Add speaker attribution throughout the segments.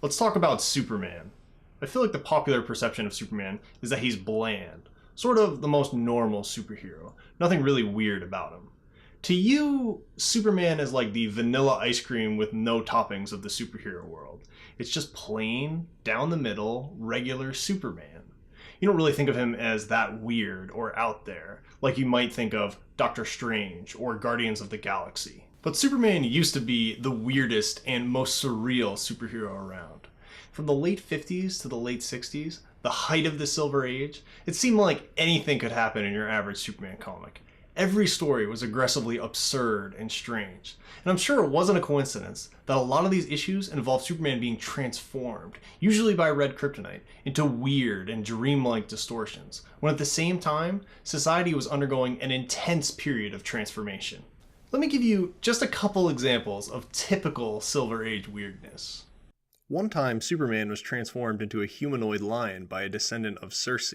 Speaker 1: Let's talk about Superman. I feel like the popular perception of Superman is that he's bland, sort of the most normal superhero, nothing really weird about him. To you, Superman is like the vanilla ice cream with no toppings of the superhero world. It's just plain, down the middle, regular Superman. You don't really think of him as that weird or out there, like you might think of Doctor Strange or Guardians of the Galaxy. But Superman used to be the weirdest and most surreal superhero around. From the late 50s to the late 60s, the height of the Silver Age, it seemed like anything could happen in your average Superman comic. Every story was aggressively absurd and strange. And I'm sure it wasn't a coincidence that a lot of these issues involved Superman being transformed, usually by red kryptonite, into weird and dreamlike distortions, when at the same time, society was undergoing an intense period of transformation. Let me give you just a couple examples of typical Silver Age weirdness. One time, Superman was transformed into a humanoid lion by a descendant of Circe,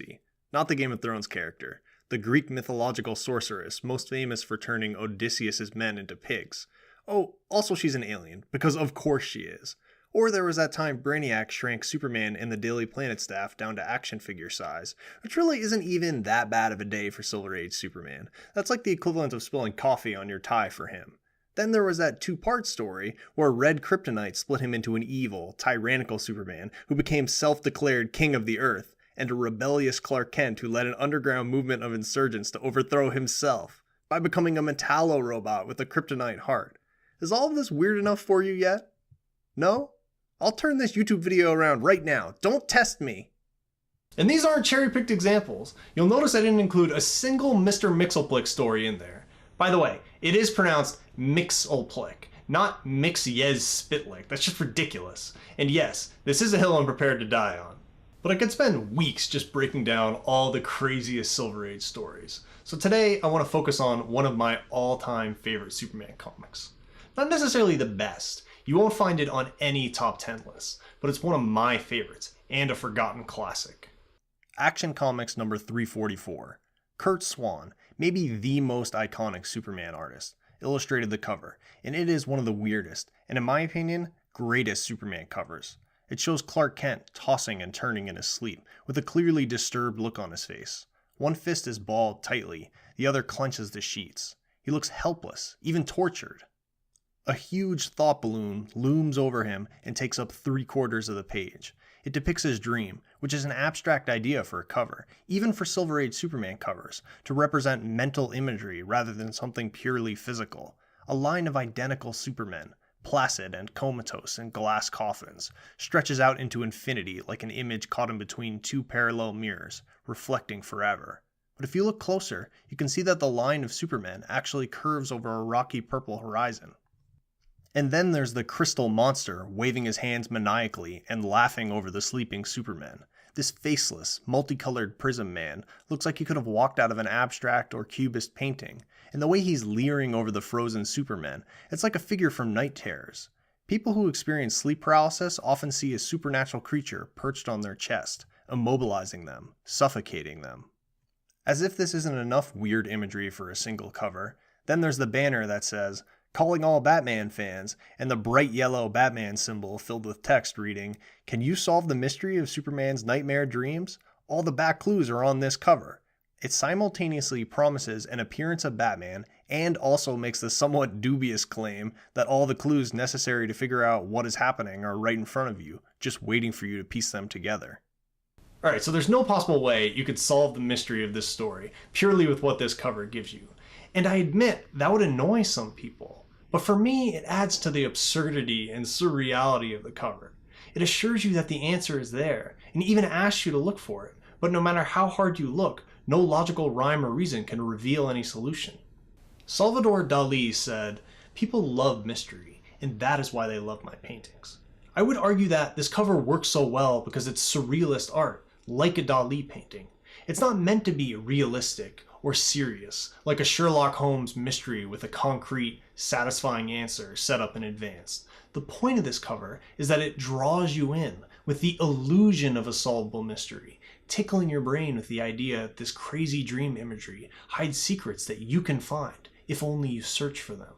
Speaker 1: not the Game of Thrones character, the Greek mythological sorceress most famous for turning Odysseus's men into pigs. Oh, also she's an alien, because of course she is. Or there was that time Brainiac shrank Superman and the Daily Planet staff down to action figure size, which really isn't even that bad of a day for Silver Age Superman. That's like the equivalent of spilling coffee on your tie for him. Then there was that two-part story where red kryptonite split him into an evil, tyrannical Superman who became self-declared king of the earth, and a rebellious Clark Kent who led an underground movement of insurgents to overthrow himself by becoming a metallo-robot with a kryptonite heart. Is all of this weird enough for you yet? No? I'll turn this YouTube video around right now. Don't test me. And these aren't cherry-picked examples. You'll notice I didn't include a single Mr. Mxyzptlk story in there. By the way, it is pronounced Mxyzptlk, not Mxyzptlk. That's just ridiculous. And yes, this is a hill I'm prepared to die on. But I could spend weeks just breaking down all the craziest Silver Age stories. So today I want to focus on one of my all-time favorite Superman comics. Not necessarily the best, you won't find it on any top 10 list, but it's one of my favorites and a forgotten classic. Action Comics number 344. Curt Swan, maybe the most iconic Superman artist, illustrated the cover, and it is one of the weirdest, and in my opinion, greatest Superman covers. It shows Clark Kent tossing and turning in his sleep, with a clearly disturbed look on his face. One fist is balled tightly, the other clenches the sheets. He looks helpless, even tortured. A huge thought balloon looms over him and takes up 3/4 of the page. It depicts his dream, which is an abstract idea for a cover, even for Silver Age Superman covers, to represent mental imagery rather than something purely physical. A line of identical Supermen, placid and comatose in glass coffins, stretches out into infinity like an image caught in between two parallel mirrors, reflecting forever. But if you look closer, you can see that the line of Supermen actually curves over a rocky purple horizon. And then there's the crystal monster waving his hands maniacally and laughing over the sleeping Supermen. This faceless, multicolored prism man looks like he could have walked out of an abstract or cubist painting, and the way he's leering over the frozen Supermen, it's like a figure from Night Terrors. People who experience sleep paralysis often see a supernatural creature perched on their chest, immobilizing them, suffocating them. As if this isn't enough weird imagery for a single cover, then there's the banner that says, "Calling all Batman fans," and the bright yellow Batman symbol filled with text reading, "Can you solve the mystery of Superman's nightmare dreams? All the back clues are on this cover." It simultaneously promises an appearance of Batman and also makes the somewhat dubious claim that all the clues necessary to figure out what is happening are right in front of you, just waiting for you to piece them together. Alright, so there's no possible way you could solve the mystery of this story purely with what this cover gives you. And I admit, that would annoy some people. But for me, it adds to the absurdity and surreality of the cover. It assures you that the answer is there, and even asks you to look for it. But no matter how hard you look, no logical rhyme or reason can reveal any solution. Salvador Dali said, "People love mystery, and that is why they love my paintings." I would argue that this cover works so well because it's surrealist art, like a Dali painting. It's not meant to be realistic or serious, like a Sherlock Holmes mystery with a concrete, satisfying answer set up in advance. The point of this cover is that it draws you in with the illusion of a solvable mystery, tickling your brain with the idea that this crazy dream imagery hides secrets that you can find if only you search for them.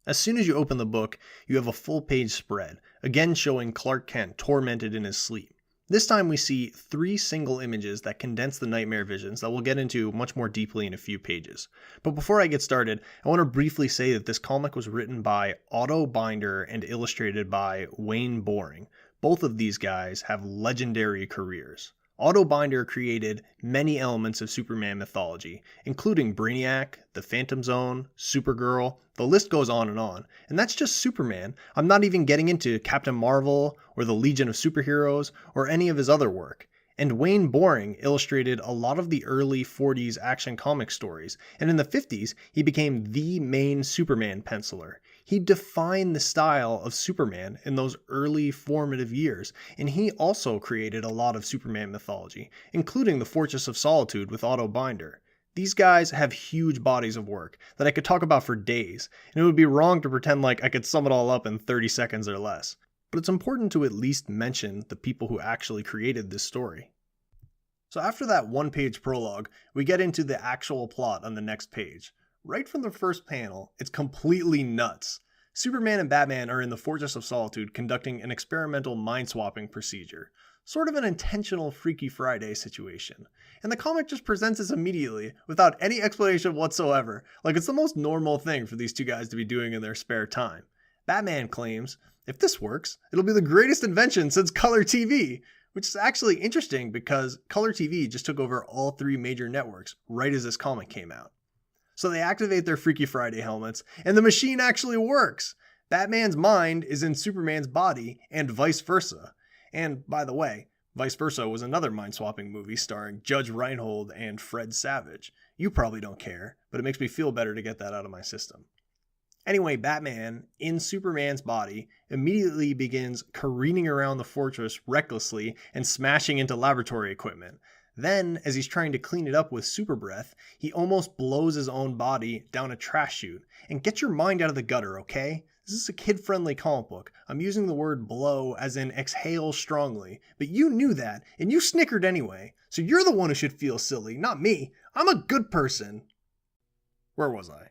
Speaker 1: As soon as you open the book, you have a full-page spread, again showing Clark Kent tormented in his sleep. This time we see 3 single images that condense the nightmare visions that we'll get into much more deeply in a few pages. But before I get started, I want to briefly say that this comic was written by Otto Binder and illustrated by Wayne Boring. Both of these guys have legendary careers. Otto Binder created many elements of Superman mythology, including Brainiac, the Phantom Zone, Supergirl, the list goes on, and that's just Superman. I'm not even getting into Captain Marvel, or the Legion of Superheroes, or any of his other work. And Wayne Boring illustrated a lot of the early 40s action comic stories, and in the 50s, he became the main Superman penciler. He defined the style of Superman in those early formative years, and he also created a lot of Superman mythology, including the Fortress of Solitude with Otto Binder. These guys have huge bodies of work that I could talk about for days, and it would be wrong to pretend like I could sum it all up in 30 seconds or less. But it's important to at least mention the people who actually created this story. So after that one-page prologue, we get into the actual plot on the next page. Right from the first panel, it's completely nuts. Superman and Batman are in the Fortress of Solitude conducting an experimental mind-swapping procedure. Sort of an intentional Freaky Friday situation. And the comic just presents this immediately, without any explanation whatsoever, like it's the most normal thing for these two guys to be doing in their spare time. Batman claims, if this works, it'll be the greatest invention since color TV, which is actually interesting because color TV just took over all 3 major networks right as this comic came out. So they activate their Freaky Friday helmets, and the machine actually works. Batman's mind is in Superman's body, and vice versa. And, by the way, Vice Versa was another mind-swapping movie starring Judge Reinhold and Fred Savage. You probably don't care, but it makes me feel better to get that out of my system. Anyway, Batman, in Superman's body, immediately begins careening around the fortress recklessly and smashing into laboratory equipment. Then, as he's trying to clean it up with super breath, he almost blows his own body down a trash chute. And get your mind out of the gutter, okay? This is a kid-friendly comic book. I'm using the word blow as in exhale strongly, but you knew that, and you snickered anyway. So you're the one who should feel silly, not me. I'm a good person. Where was I?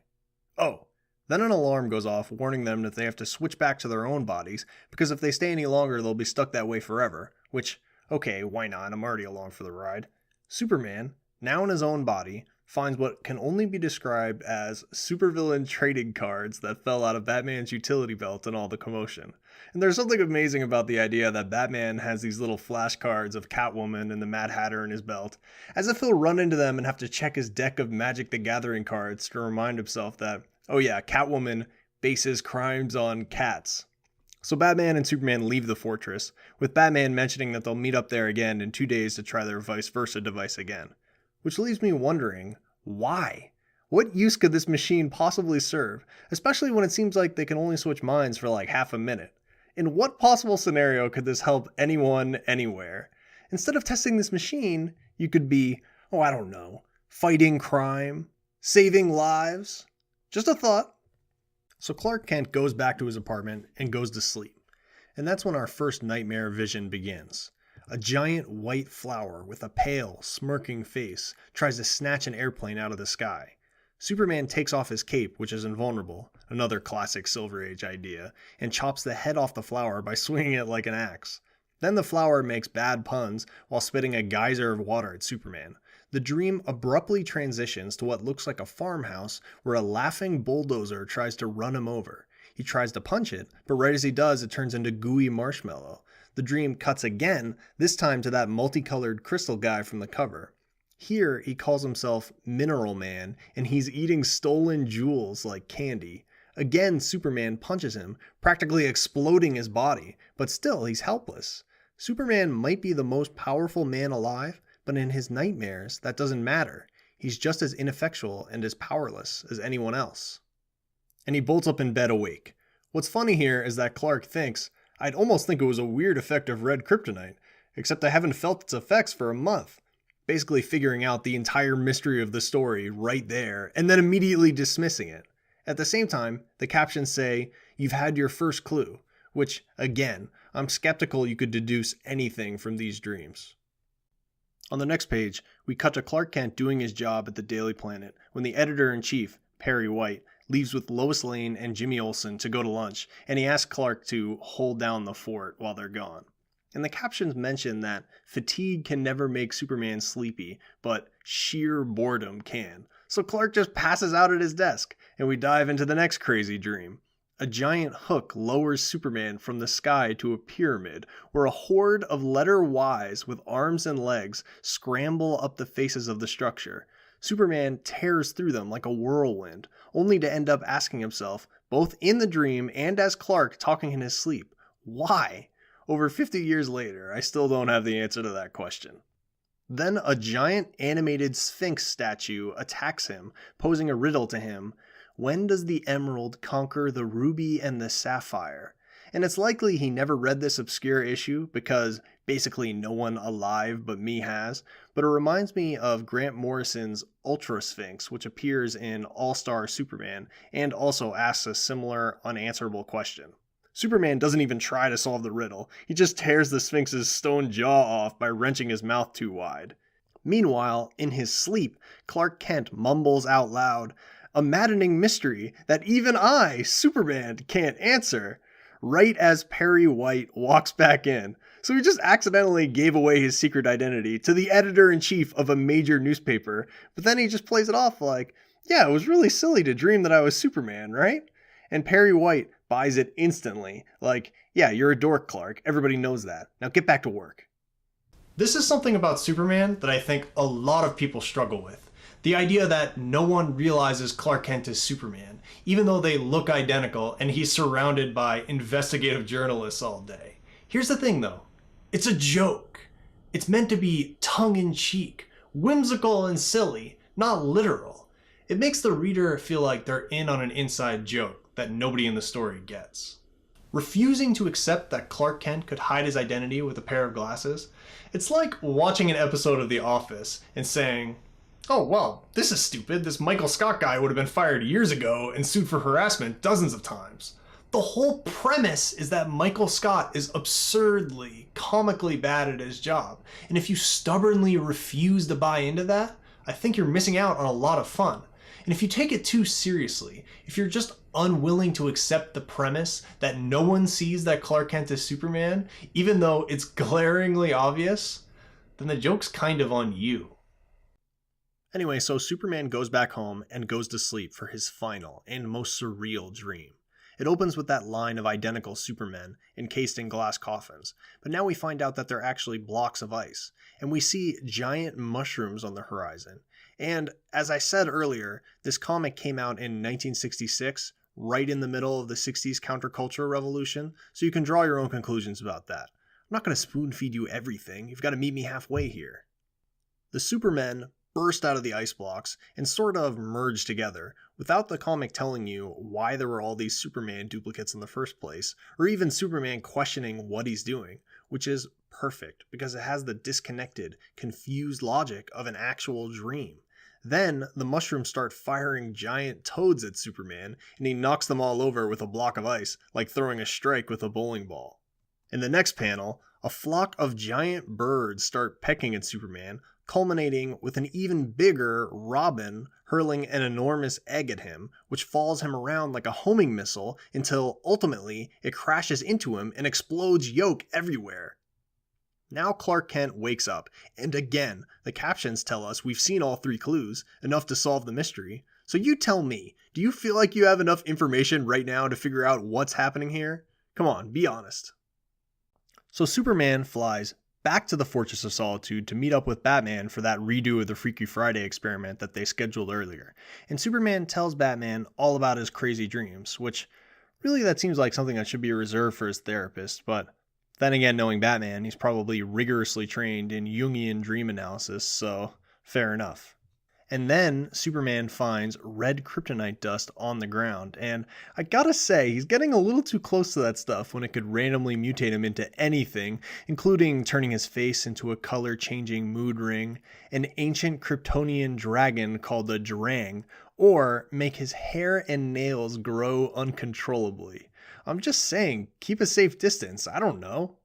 Speaker 1: Oh. Then an alarm goes off warning them that they have to switch back to their own bodies, because if they stay any longer, they'll be stuck that way forever. Which, okay, why not? I'm already along for the ride. Superman, now in his own body, finds what can only be described as supervillain trading cards that fell out of Batman's utility belt in all the commotion. And there's something amazing about the idea that Batman has these little flashcards of Catwoman and the Mad Hatter in his belt, as if he'll run into them and have to check his deck of Magic the Gathering cards to remind himself that, oh yeah, Catwoman bases crimes on cats. So Batman and Superman leave the fortress, with Batman mentioning that they'll meet up there again in 2 days to try their vice versa device again. Which leaves me wondering, why? What use could this machine possibly serve, especially when it seems like they can only switch minds for like half a minute? In what possible scenario could this help anyone, anywhere? Instead of testing this machine, you could be, oh I don't know, fighting crime, saving lives. Just a thought. So Clark Kent goes back to his apartment and goes to sleep. And that's when our first nightmare vision begins. A giant white flower with a pale, smirking face tries to snatch an airplane out of the sky. Superman takes off his cape, which is invulnerable, another classic Silver Age idea, and chops the head off the flower by swinging it like an axe. Then the flower makes bad puns while spitting a geyser of water at Superman. The dream abruptly transitions to what looks like a farmhouse where a laughing bulldozer tries to run him over. He tries to punch it, but right as he does, it turns into gooey marshmallow. The dream cuts again, this time to that multicolored crystal guy from the cover. Here, he calls himself Mineral Man, and he's eating stolen jewels like candy. Again, Superman punches him, practically exploding his body, but still, he's helpless. Superman might be the most powerful man alive, but in his nightmares, that doesn't matter. He's just as ineffectual and as powerless as anyone else. And he bolts up in bed awake. What's funny here is that Clark thinks, I'd almost think it was a weird effect of red kryptonite, except I haven't felt its effects for a month. Basically figuring out the entire mystery of the story right there, and then immediately dismissing it. At the same time, the captions say, you've had your first clue, which, again, I'm skeptical you could deduce anything from these dreams. On the next page, we cut to Clark Kent doing his job at the Daily Planet when the editor-in-chief, Perry White, leaves with Lois Lane and Jimmy Olsen to go to lunch, and he asks Clark to hold down the fort while they're gone. And the captions mention that fatigue can never make Superman sleepy, but sheer boredom can. So Clark just passes out at his desk, and we dive into the next crazy dream. A giant hook lowers Superman from the sky to a pyramid, where a horde of letter Ys with arms and legs scramble up the faces of the structure. Superman tears through them like a whirlwind, only to end up asking himself, both in the dream and as Clark talking in his sleep, why? Over 50 years later, I still don't have the answer to that question. Then a giant animated Sphinx statue attacks him, posing a riddle to him. When does the emerald conquer the ruby and the sapphire? And it's likely he never read this obscure issue because basically no one alive but me has, but it reminds me of Grant Morrison's Ultra Sphinx, which appears in All-Star Superman and also asks a similar unanswerable question. Superman doesn't even try to solve the riddle, he just tears the Sphinx's stone jaw off by wrenching his mouth too wide. Meanwhile, in his sleep, Clark Kent mumbles out loud, "A maddening mystery that even I, Superman, can't answer," right as Perry White walks back in. So he just accidentally gave away his secret identity to the editor-in-chief of a major newspaper, but then he just plays it off like, yeah, it was really silly to dream that I was Superman, right? And Perry White buys it instantly, like, yeah, you're a dork, Clark, everybody knows that. Now get back to work. This is something about Superman that I think a lot of people struggle with. The idea that no one realizes Clark Kent is Superman, even though they look identical and he's surrounded by investigative journalists all day. Here's the thing though, it's a joke. It's meant to be tongue-in-cheek, whimsical and silly, not literal. It makes the reader feel like they're in on an inside joke that nobody in the story gets. Refusing to accept that Clark Kent could hide his identity with a pair of glasses, it's like watching an episode of The Office and saying, oh, well, this is stupid. This Michael Scott guy would have been fired years ago and sued for harassment dozens of times. The whole premise is that Michael Scott is absurdly, comically bad at his job. And if you stubbornly refuse to buy into that, I think you're missing out on a lot of fun. And if you take it too seriously, if you're just unwilling to accept the premise that no one sees that Clark Kent is Superman, even though it's glaringly obvious, then the joke's kind of on you. Anyway, so Superman goes back home and goes to sleep for his final and most surreal dream. It opens with that line of identical Supermen encased in glass coffins, but now we find out that they're actually blocks of ice, and we see giant mushrooms on the horizon. And as I said earlier, this comic came out in 1966, right in the middle of the 60s counterculture revolution, so you can draw your own conclusions about that. I'm not going to spoon feed you everything, you've got to meet me halfway here. The Supermen burst out of the ice blocks and sort of merge together, without the comic telling you why there were all these Superman duplicates in the first place, or even Superman questioning what he's doing, which is perfect because it has the disconnected, confused logic of an actual dream. Then the mushrooms start firing giant toads at Superman, and he knocks them all over with a block of ice, like throwing a strike with a bowling ball. In the next panel, a flock of giant birds start pecking at Superman, culminating with an even bigger robin hurling an enormous egg at him, which follows him around like a homing missile until ultimately it crashes into him and explodes yolk everywhere. Now Clark Kent wakes up, and again, the captions tell us we've seen all three clues, enough to solve the mystery. So you tell me, do you feel like you have enough information right now to figure out what's happening here? Come on, be honest. So Superman flies back to the Fortress of Solitude to meet up with Batman for that redo of the Freaky Friday experiment that they scheduled earlier. And Superman tells Batman all about his crazy dreams, which really that seems like something that should be reserved for his therapist, but then again, knowing Batman, he's probably rigorously trained in Jungian dream analysis, so fair enough. And then Superman finds red kryptonite dust on the ground, and I gotta say, he's getting a little too close to that stuff when it could randomly mutate him into anything, including turning his face into a color-changing mood ring, an ancient Kryptonian dragon called the Drang, or make his hair and nails grow uncontrollably. I'm just saying, keep a safe distance, I don't know.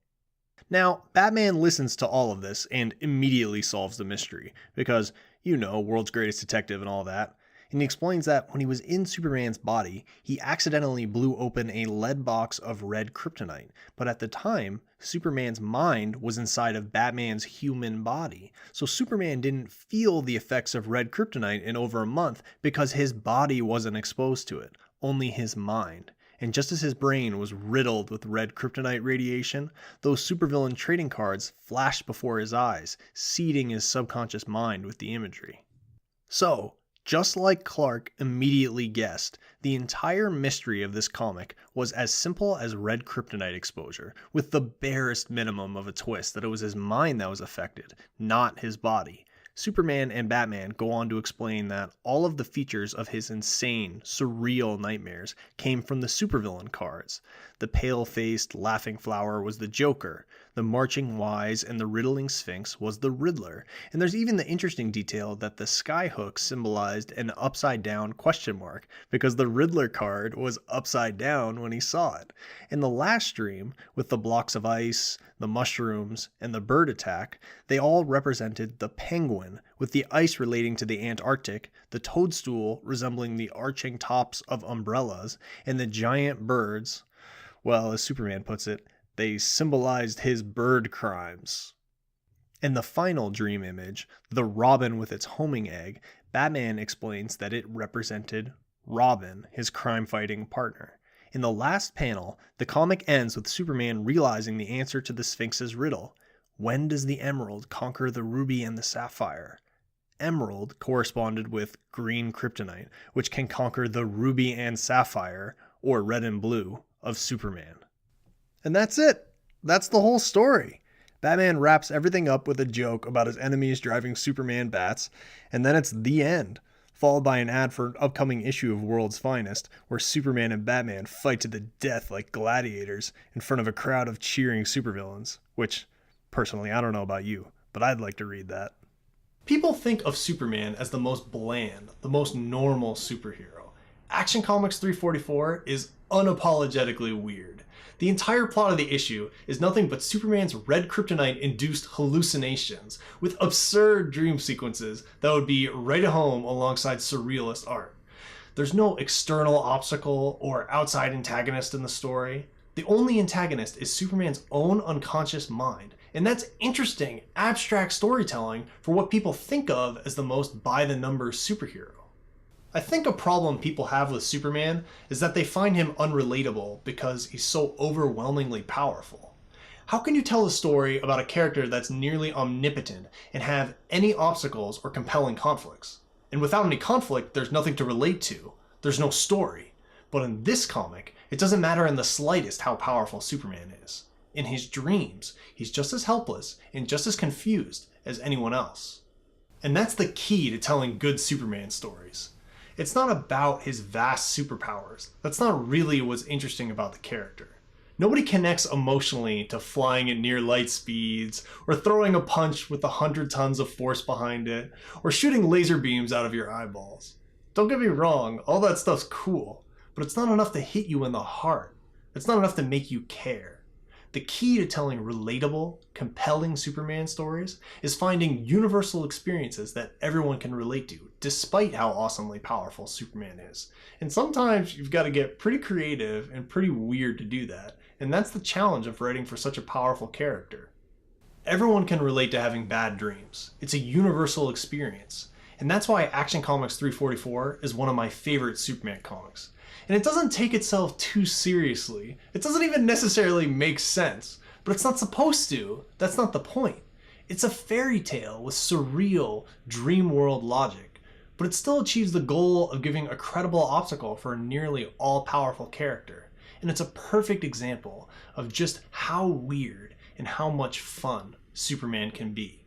Speaker 1: Now, Batman listens to all of this and immediately solves the mystery, because, you know, world's greatest detective and all that.
Speaker 2: And he explains that when he was in Superman's body, he accidentally blew open a lead box of red kryptonite. But at the time, Superman's mind was inside of Batman's human body. So Superman didn't feel the effects of red kryptonite in over a month because his body wasn't exposed to it, only his mind. And just as his brain was riddled with red kryptonite radiation, those supervillain trading cards flashed before his eyes, seeding his subconscious mind with the imagery. So, just like Clark immediately guessed, the entire mystery of this comic was as simple as red kryptonite exposure, with the barest minimum of a twist that it was his mind that was affected, not his body. Superman and Batman go on to explain that all of the features of his insane, surreal nightmares came from the supervillain cards. The pale-faced, laughing flower was the Joker, the marching wise and the riddling Sphinx was the Riddler, and there's even the interesting detail that the skyhook symbolized an upside-down question mark, because the Riddler card was upside down when he saw it. In the last dream, with the blocks of ice, the mushrooms, and the bird attack, they all represented the penguin, with the ice relating to the Antarctic, the toadstool resembling the arching tops of umbrellas, and the giant birds, well, as Superman puts it, they symbolized his bird crimes. In the final dream image, the robin with its homing egg, Batman explains that it represented Robin, his crime-fighting partner. In the last panel, the comic ends with Superman realizing the answer to the Sphinx's riddle. When does the emerald conquer the ruby and the sapphire? Emerald corresponded with green kryptonite, which can conquer the ruby and sapphire, or red and blue, of Superman. And that's it. That's the whole story. Batman wraps everything up with a joke about his enemies driving Superman bats, and then it's the end, followed by an ad for an upcoming issue of World's Finest, where Superman and Batman fight to the death like gladiators in front of a crowd of cheering supervillains, which, personally, I don't know about you, but I'd like to read that.
Speaker 1: People think of Superman as the most bland, the most normal superhero. Action Comics 344 is unapologetically weird. The entire plot of the issue is nothing but Superman's red kryptonite-induced hallucinations with absurd dream sequences that would be right at home alongside surrealist art. There's no external obstacle or outside antagonist in the story. The only antagonist is Superman's own unconscious mind, and that's interesting, abstract storytelling for what people think of as the most by-the-numbers superhero. I think a problem people have with Superman is that they find him unrelatable because he's so overwhelmingly powerful. How can you tell a story about a character that's nearly omnipotent and have any obstacles or compelling conflicts? And without any conflict, there's nothing to relate to. There's no story. But in this comic, it doesn't matter in the slightest how powerful Superman is. In his dreams, he's just as helpless and just as confused as anyone else. And that's the key to telling good Superman stories. It's not about his vast superpowers. That's not really what's interesting about the character. Nobody connects emotionally to flying at near light speeds, or throwing a punch with 100 tons of force behind it, or shooting laser beams out of your eyeballs. Don't get me wrong, all that stuff's cool, but it's not enough to hit you in the heart. It's not enough to make you care. The key to telling relatable, compelling Superman stories is finding universal experiences that everyone can relate to, despite how awesomely powerful Superman is. And sometimes you've got to get pretty creative and pretty weird to do that, and that's the challenge of writing for such a powerful character. Everyone can relate to having bad dreams. It's a universal experience, and that's why Action Comics 344 is one of my favorite Superman comics. And it doesn't take itself too seriously. It doesn't even necessarily make sense, but it's not supposed to. That's not the point. It's a fairy tale with surreal, dream world logic, but it still achieves the goal of giving a credible obstacle for a nearly all-powerful character. And it's a perfect example of just how weird and how much fun Superman can be.